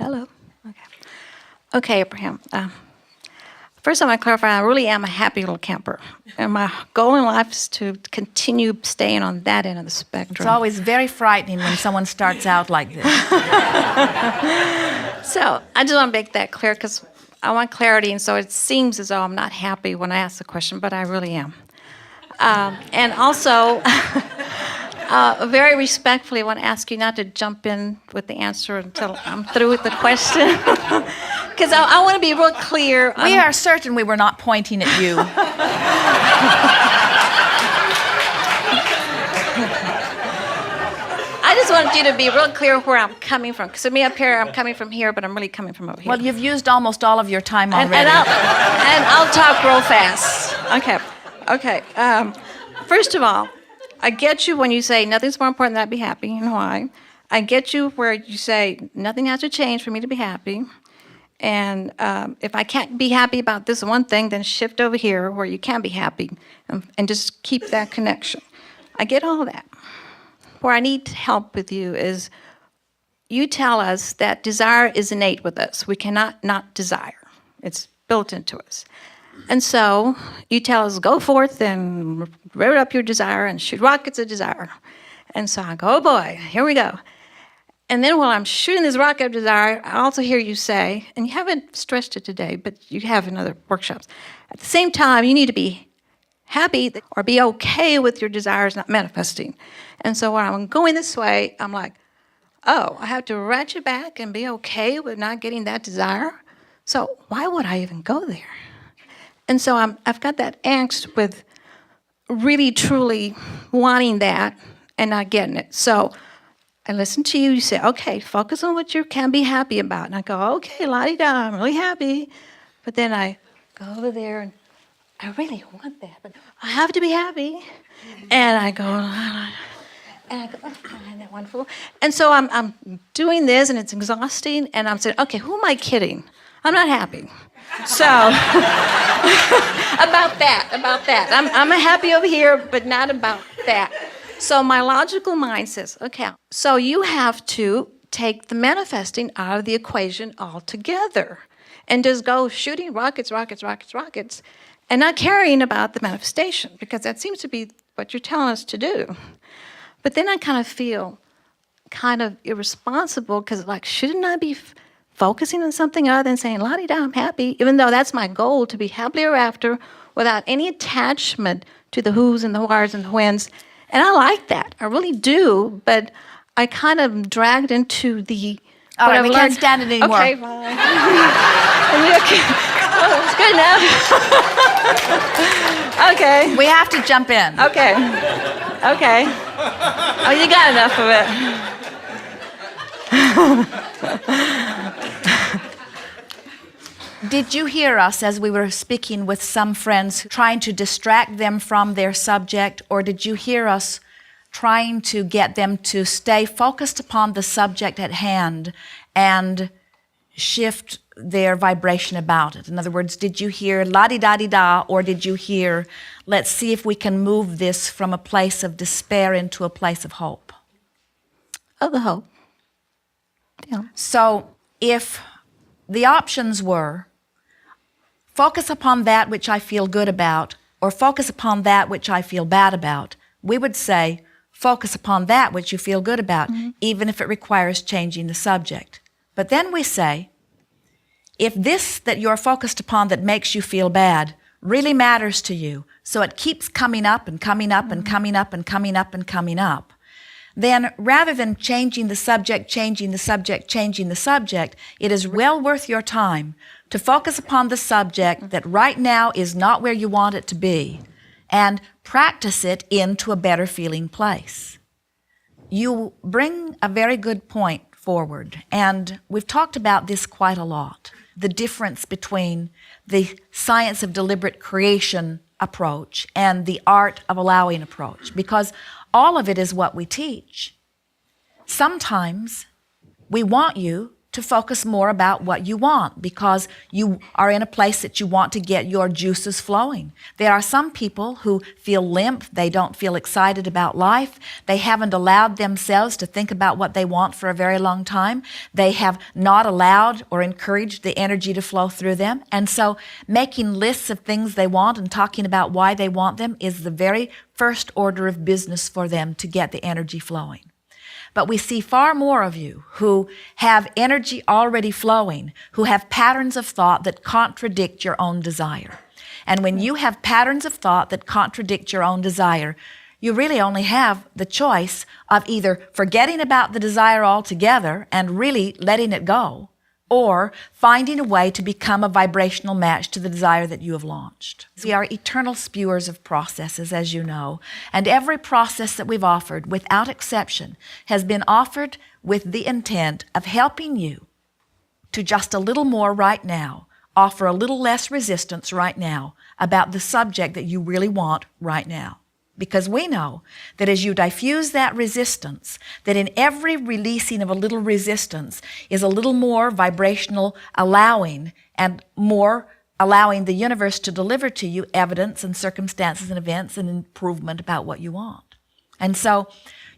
Hello. Okay. Okay, Abraham. First, I want to clarify, I really am a happy little camper. And my goal in life is to continue staying on that end of the spectrum. It's always very frightening when someone starts out like this. So I just want to make that clear because I want clarity. And so it seems as though I'm not happy when I ask the question, but I really am. And also, very respectfully, I want to ask you not to jump in with the answer until I'm through with the question. Because I want to be real clear. We are certain we were not pointing at you. I just want you to be real clear where I'm coming from. Because me up here, I'm coming from here, but I'm really coming from over here. Well, you've used almost all of your time already. And I'll talk real fast. Okay. First of all, I get you when you say nothing's more important than I be happy, and why. I get you where you say nothing has to change for me to be happy. And if I can't be happy about this one thing, then shift over here where you can be happy and just keep that connection. I get all that. Where I need help with you is you tell us that desire is innate with us. We cannot not desire. It's built into us. And so you tell us, go forth and rev up your desire and shoot rockets of desire. And so I go, oh boy, here we go. And then while I'm shooting this rocket of desire, I also hear you say, and you haven't stressed it today, but you have in other workshops, at the same time, you need to be happy or be okay with your desires not manifesting. And so when I'm going this way, I'm like, oh, I have to ratchet back and be okay with not getting that desire? So why would I even go there? And so I've got that angst with really, truly wanting that and not getting it. So I listen to you. You say, okay, focus on what you can be happy about. And I go, okay, la-di-da, I'm really happy. But then I go over there and I really want that, but I have to be happy. And I go, oh, isn't that wonderful? And so I'm doing this, and it's exhausting. And I'm saying, okay, who am I kidding? I'm not happy. So about that. I'm happy over here, but not about that. So my logical mind says, okay, so you have to take the manifesting out of the equation altogether and just go shooting rockets, and not caring about the manifestation, because that seems to be what you're telling us to do. But then I kind of feel kind of irresponsible because, like, shouldn't I be focusing on something other than saying, la-di-da, I'm happy, even though that's my goal, to be happily ever after without any attachment to the who's and the whys and the whens. And I like that. I really do. But I kind of dragged into the... All right, we can't stand it anymore. Okay, fine. Oh, it's good enough. Okay. We have to jump in. Okay. Oh, you got enough of it. Did you hear us as we were speaking with some friends trying to distract them from their subject, or did you hear us trying to get them to stay focused upon the subject at hand and shift their vibration about it? In other words, did you hear la-di-da-di-da, or did you hear, let's see if we can move this from a place of despair into a place of hope? Oh, the hope. Yeah. So if the options were focus upon that which I feel good about, or focus upon that which I feel bad about, we would say focus upon that which you feel good about, even if it requires changing the subject. But then we say, if this that you're focused upon that makes you feel bad really matters to you, so it keeps coming up and coming up and coming up and coming up and coming up, then rather than changing the subject, it is well worth your time to focus upon the subject that right now is not where you want it to be, and practice it into a better feeling place. You bring a very good point forward, and we've talked about this quite a lot, the difference between the science of deliberate creation approach and the art of allowing approach, because all of it is what we teach. Sometimes we want you to focus more about what you want because you are in a place that you want to get your juices flowing. There are some people who feel limp. They don't feel excited about life. They haven't allowed themselves to think about what they want for a very long time. They have not allowed or encouraged the energy to flow through them. And so making lists of things they want and talking about why they want them is the very first order of business for them to get the energy flowing. But we see far more of you who have energy already flowing, who have patterns of thought that contradict your own desire. And when you have patterns of thought that contradict your own desire, you really only have the choice of either forgetting about the desire altogether and really letting it go, or finding a way to become a vibrational match to the desire that you have launched. We are eternal spewers of processes, as you know, and every process that we've offered, without exception, has been offered with the intent of helping you to just a little more right now, offer a little less resistance right now about the subject that you really want right now. Because we know that as you diffuse that resistance, that in every releasing of a little resistance is a little more vibrational allowing and more allowing the universe to deliver to you evidence and circumstances and events and improvement about what you want. And so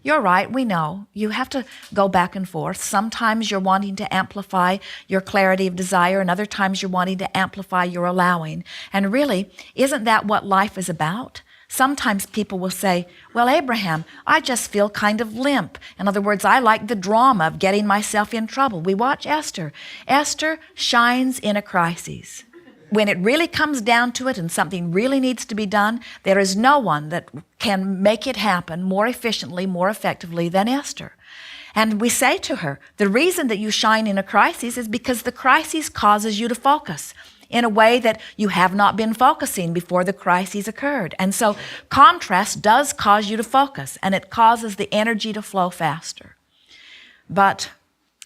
you're right, we know. You have to go back and forth. Sometimes you're wanting to amplify your clarity of desire, and other times you're wanting to amplify your allowing. And really, isn't that what life is about? Sometimes people will say, well, Abraham, I just feel kind of limp. In other words, I like the drama of getting myself in trouble. We watch Esther. Esther shines in a crisis. When it really comes down to it and something really needs to be done, there is no one that can make it happen more efficiently, more effectively than Esther. And we say to her, the reason that you shine in a crisis is because the crisis causes you to focus in a way that you have not been focusing before the crises occurred. And so contrast does cause you to focus, and it causes the energy to flow faster. But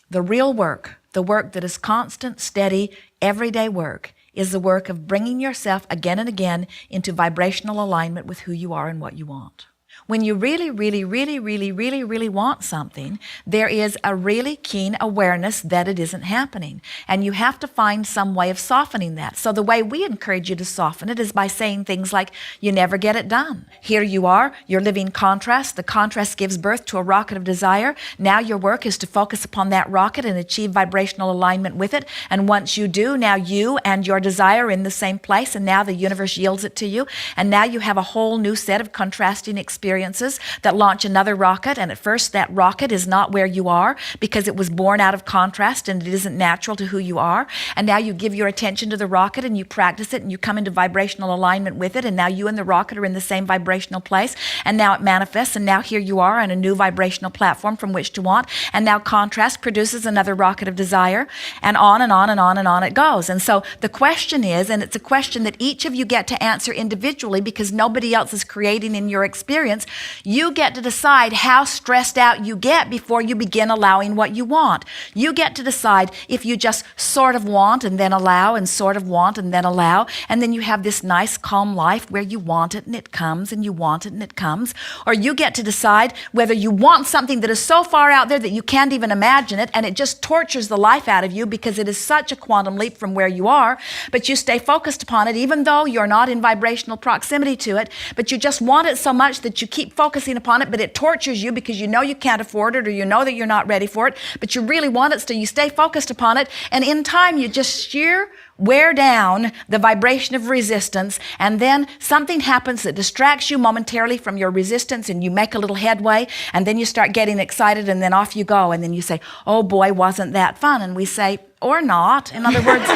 the real work, the work that is constant, steady, everyday work, is the work of bringing yourself again and again into vibrational alignment with who you are and what you want. When you really, really, really, really, really, really want something, there is a really keen awareness that it isn't happening. And you have to find some way of softening that. So the way we encourage you to soften it is by saying things like, you never get it done. Here you are, you're living contrast. The contrast gives birth to a rocket of desire. Now your work is to focus upon that rocket and achieve vibrational alignment with it. And once you do, now you and your desire are in the same place, and now the universe yields it to you. And now you have a whole new set of contrasting experiences that launch another rocket, and at first that rocket is not where you are because it was born out of contrast and it isn't natural to who you are. And now you give your attention to the rocket and you practice it and you come into vibrational alignment with it, and now you and the rocket are in the same vibrational place, and now it manifests, and now here you are on a new vibrational platform from which to want, and now contrast produces another rocket of desire, and on and on and on and on it goes. And so the question is, and it's a question that each of you get to answer individually because nobody else is creating in your experience, you get to decide how stressed out you get before you begin allowing what you want. You get to decide if you just sort of want and then allow, and sort of want and then allow, and then you have this nice calm life where you want it and it comes, and you want it and it comes. Or you get to decide whether you want something that is so far out there that you can't even imagine it, and it just tortures the life out of you because it is such a quantum leap from where you are, but you stay focused upon it even though you're not in vibrational proximity to it, but you just want it so much that you keep focusing upon it, but it tortures you because you know you can't afford it, or you know that you're not ready for it, but you really want it, so you stay focused upon it, and in time you just sheer wear down the vibration of resistance, and then something happens that distracts you momentarily from your resistance, and you make a little headway, and then you start getting excited, and then off you go, and then you say, oh boy, wasn't that fun? And we say, or not. In other words,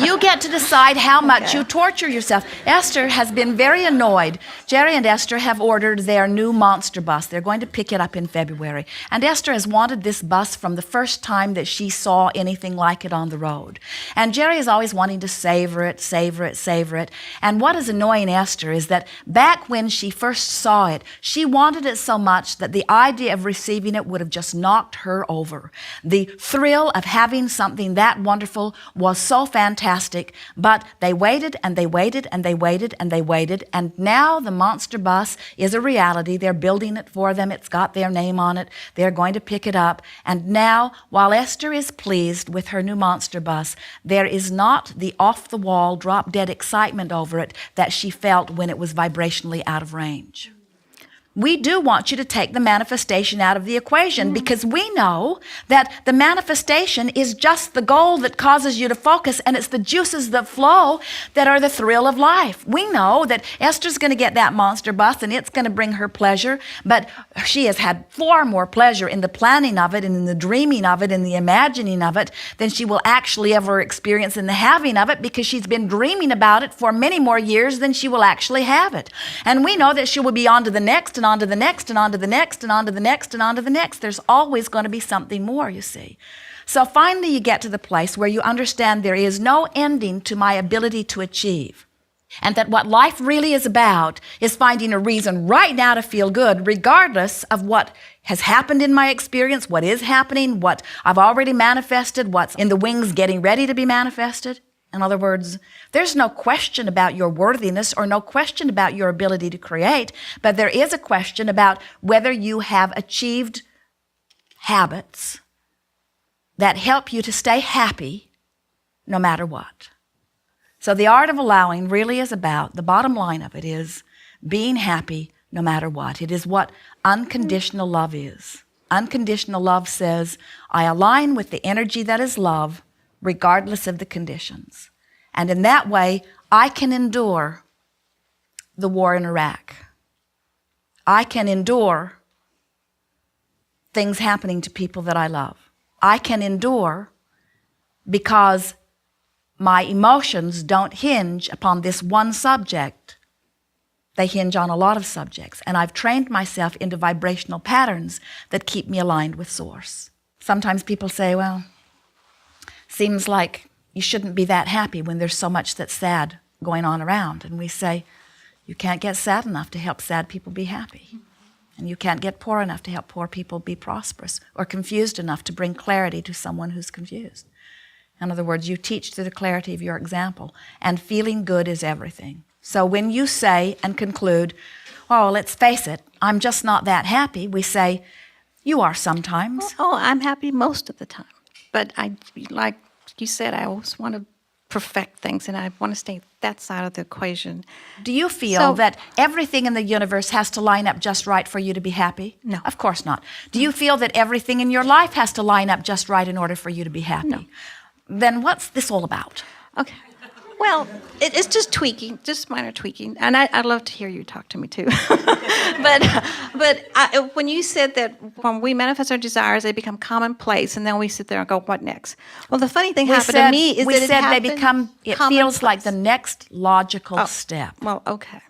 you get to decide how much you torture yourself. Esther has been very annoyed. Jerry and Esther have ordered their new monster bus. They're going to pick it up in February. And Esther has wanted this bus from the first time that she saw anything like it on the road. And Jerry is always wanting to savor it, savor it, savor it. And what is annoying Esther is that back when she first saw it, she wanted it so much that the idea of receiving it would have just knocked her over. The thrill of having something that wonderful was so fantastic fantastic, but they waited and they waited and they waited and they waited, and now the monster bus is a reality. They're building it for them. It's got their name on it. They're going to pick it up. And now, while Esther is pleased with her new monster bus, there is not the off-the-wall, drop-dead excitement over it that she felt when it was vibrationally out of range. We do want you to take the manifestation out of the equation because we know that the manifestation is just the goal that causes you to focus, and it's the juices that flow that are the thrill of life. We know that Esther's going to get that monster bus and it's going to bring her pleasure, but she has had far more pleasure in the planning of it and in the dreaming of it and the imagining of it than she will actually ever experience in the having of it, because she's been dreaming about it for many more years than she will actually have it. And we know that she will be on to the next and on to the next and on to the next and on to the next and on to the next. There's always going to be something more, you see. So finally you get to the place where you understand there is no ending to my ability to achieve. And that what life really is about is finding a reason right now to feel good, regardless of what has happened in my experience, what is happening, what I've already manifested, what's in the wings getting ready to be manifested. In other words, there's no question about your worthiness or no question about your ability to create, but there is a question about whether you have achieved habits that help you to stay happy no matter what. So the art of allowing really is about, the bottom line of it is being happy no matter what. It is what unconditional love is. Unconditional love says, I align with the energy that is love, regardless of the conditions. And in that way, I can endure the war in Iraq. I can endure things happening to people that I love. I can endure because my emotions don't hinge upon this one subject. They hinge on a lot of subjects. And I've trained myself into vibrational patterns that keep me aligned with Source. Sometimes people say, well, seems like you shouldn't be that happy when there's so much that's sad going on around. And we say, you can't get sad enough to help sad people be happy. And you can't get poor enough to help poor people be prosperous, or confused enough to bring clarity to someone who's confused. In other words, you teach through the clarity of your example, and feeling good is everything. So when you say and conclude, oh, let's face it, I'm just not that happy, we say, you are sometimes. Oh, I'm happy most of the time. But I, like you said, I always want to perfect things, and I want to stay that side of the equation. Do you feel that everything in the universe has to line up just right for you to be happy? No. Of course not. Do you feel that everything in your life has to line up just right in order for you to be happy? No. Then what's this all about? Okay. Well, it's just tweaking, just minor tweaking. And I'd love to hear you talk to me too. but when you said that when we manifest our desires, they become commonplace, and then we sit there and go, what next? Well, the funny thing happened to me is that it happened it feels like the next logical step. Well, okay.